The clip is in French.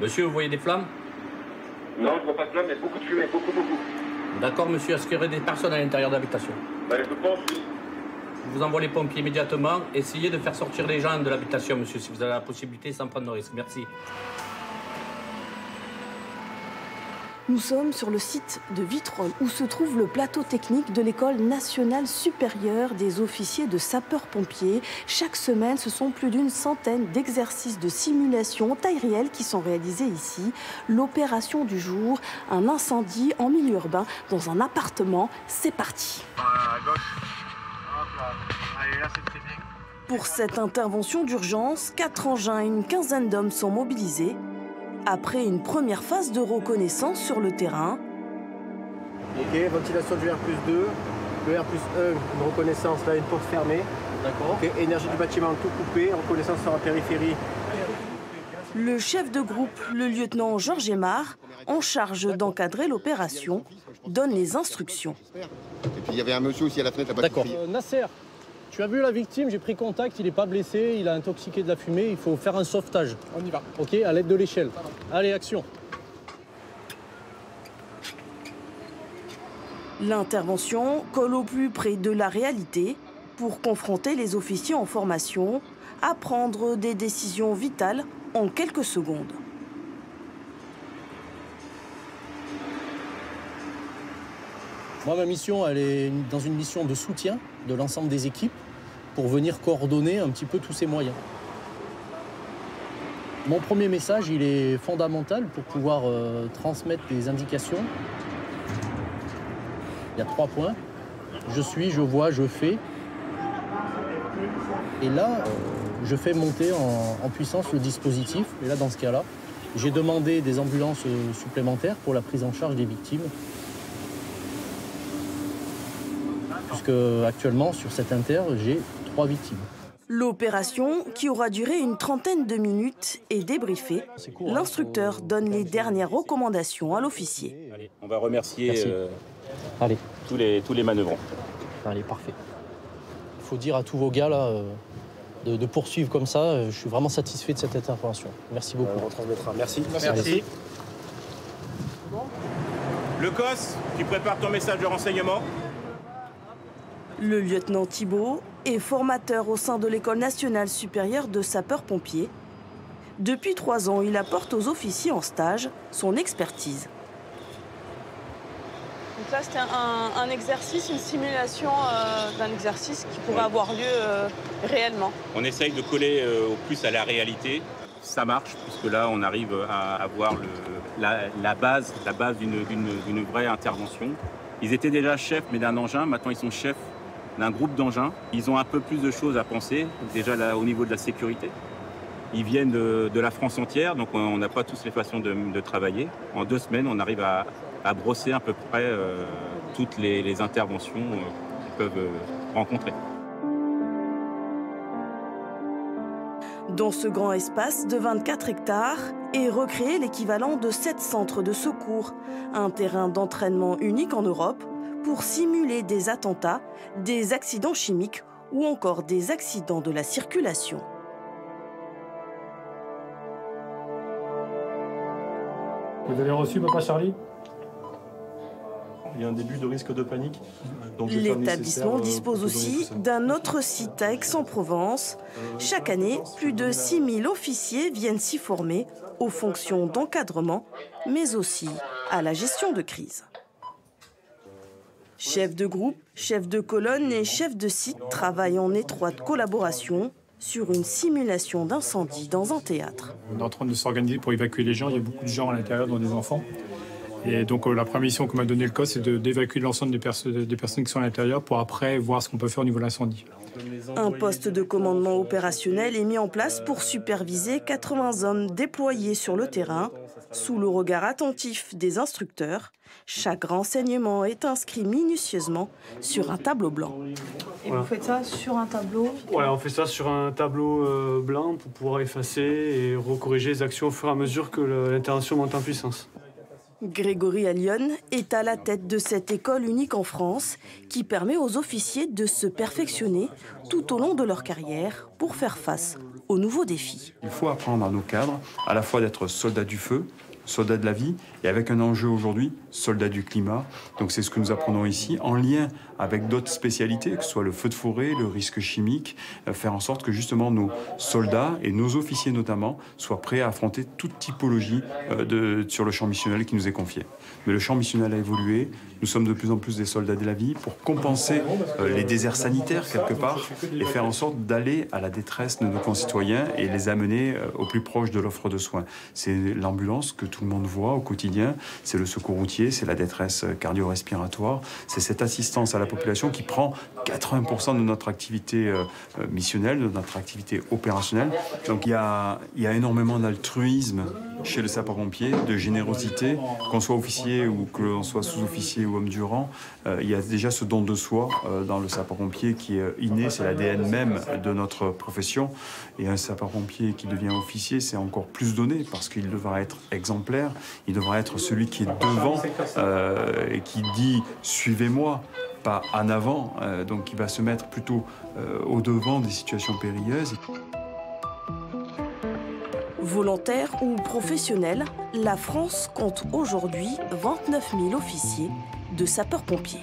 Monsieur, vous voyez des flammes? Non, je vois pas de flamme, mais beaucoup de fumée, beaucoup. D'accord, monsieur. Est-ce qu'il y aurait des personnes à l'intérieur de l'habitation? Ben, je pense, oui. Je vous envoie les pompiers immédiatement. Essayez de faire sortir les gens de l'habitation, monsieur, si vous avez la possibilité, sans prendre de risque. Merci. Nous sommes sur le site de Vitrolles, où se trouve le plateau technique de l'École nationale supérieure des officiers de sapeurs-pompiers. Chaque semaine, ce sont plus d'une centaine d'exercices de simulation taille réelle qui sont réalisés ici. L'opération du jour, un incendie en milieu urbain dans un appartement. C'est parti. À gauche. Hop là. Allez, là, c'est très bien. Pour cette intervention d'urgence, 4 engins et une quinzaine d'hommes sont mobilisés. Après une première phase de reconnaissance sur le terrain. Ok, ventilation du R+2, le R+1, une reconnaissance, là, une porte fermée. D'accord. Ok, énergie du bâtiment, tout coupé, reconnaissance sur la périphérie. Le chef de groupe, le lieutenant Georges Aymar, en charge d'encadrer l'opération, donne les instructions. Et puis il y avait un monsieur aussi à la fenêtre là-bas. D'accord. Nasser, tu as vu la victime, j'ai pris contact, il n'est pas blessé, il a intoxiqué de la fumée, il faut faire un sauvetage. On y va. Ok, à l'aide de l'échelle. Allez, action. L'intervention colle au plus près de la réalité pour confronter les officiers en formation à prendre des décisions vitales en quelques secondes. Moi, ma mission, elle est dans une mission de soutien de l'ensemble des équipes pour venir coordonner un petit peu tous ces moyens. Mon premier message, il est fondamental pour pouvoir transmettre des indications. Il y a 3 points. Je suis, je vois, je fais. Et là, je fais monter en puissance le dispositif. Et là, dans ce cas-là, j'ai demandé des ambulances supplémentaires pour la prise en charge des victimes. Puisque actuellement, sur cette inter, j'ai 3 victimes. L'opération, qui aura duré une trentaine de minutes, est débriefée. L'instructeur donne les dernières recommandations à l'officier. Allez, on va remercier Allez. tous les manœuvrants. Allez, parfait. Il faut dire à tous vos gars là, de poursuivre comme ça. Je suis vraiment satisfait de cette intervention. Merci beaucoup. On transmettra. Merci. Merci. Le COS, tu prépares ton message de renseignement. Le lieutenant Thibault est formateur au sein de l'École nationale supérieure de sapeurs-pompiers. Depuis 3 ans, il apporte aux officiers en stage son expertise. Donc là, c'était un exercice, une simulation d'un exercice qui pourrait avoir lieu réellement. On essaye de coller au plus à la réalité. Ça marche, puisque là, on arrive à avoir la base d'une vraie intervention. Ils étaient déjà chefs, mais d'un engin. Maintenant, ils sont chefs d'un groupe d'engins. Ils ont un peu plus de choses à penser, déjà là, au niveau de la sécurité. Ils viennent de la France entière, donc on n'a pas tous les façons de travailler. En 2 semaines, on arrive à brosser à peu près toutes les interventions qu'ils peuvent rencontrer. Dans ce grand espace de 24 hectares est recréé l'équivalent de 7 centres de secours, un terrain d'entraînement unique en Europe pour simuler des attentats, des accidents chimiques ou encore des accidents de la circulation. Vous avez reçu, papa Charlie? Il y a un début de risque de panique. L'établissement dispose aussi d'un autre site à Aix-en-Provence. Chaque année, plus de 6000 officiers viennent s'y former aux fonctions d'encadrement, mais aussi à la gestion de crise. Chefs de groupe, chefs de colonne et chefs de site travaillent en étroite collaboration sur une simulation d'incendie dans un théâtre. On est en train de s'organiser pour évacuer les gens. Il y a beaucoup de gens à l'intérieur, dont des enfants. Et donc la première mission que m'a donnée le COS, c'est d'évacuer l'ensemble des personnes qui sont à l'intérieur pour après voir ce qu'on peut faire au niveau de l'incendie. Un poste de commandement opérationnel est mis en place pour superviser 80 hommes déployés sur le terrain, sous le regard attentif des instructeurs. Chaque renseignement est inscrit minutieusement sur un tableau blanc. Et vous faites ça sur un tableau? Voilà, on fait ça sur un tableau blanc pour pouvoir effacer et recorriger les actions au fur et à mesure que l'intervention monte en puissance. Grégory Allione est à la tête de cette école unique en France qui permet aux officiers de se perfectionner tout au long de leur carrière pour faire face aux nouveaux défis. Il faut apprendre à nos cadres à la fois d'être soldats du feu, soldats de la vie, et avec un enjeu aujourd'hui, soldats du climat. Donc c'est ce que nous apprenons ici, en lien avec d'autres spécialités, que ce soit le feu de forêt, le risque chimique, faire en sorte que justement nos soldats et nos officiers notamment soient prêts à affronter toute typologie sur le champ missionnel qui nous est confié. Mais le champ missionnel a évolué, nous sommes de plus en plus des soldats de la vie pour compenser les déserts sanitaires quelque part et faire en sorte d'aller à la détresse de nos concitoyens et les amener au plus proche de l'offre de soins. C'est l'ambulance que tout le monde voit au quotidien, c'est le secours routier, c'est la détresse cardio-respiratoire, c'est cette assistance à la population qui prend 80% de notre activité missionnelle, de notre activité opérationnelle. Donc il y a énormément d'altruisme chez le sapeur-pompier, de générosité, qu'on soit officier ou que l'on soit sous-officier ou homme du rang. Il y a déjà ce don de soi dans le sapeur-pompier qui est inné, c'est l'ADN même de notre profession. Et un sapeur-pompier qui devient officier, c'est encore plus donné parce qu'il devra être exemplaire, il devra être celui qui est devant et qui dit « suivez-moi ». Pas en avant, donc il va se mettre plutôt au devant des situations périlleuses. Volontaires ou professionnels, la France compte aujourd'hui 29 000 officiers de sapeurs-pompiers.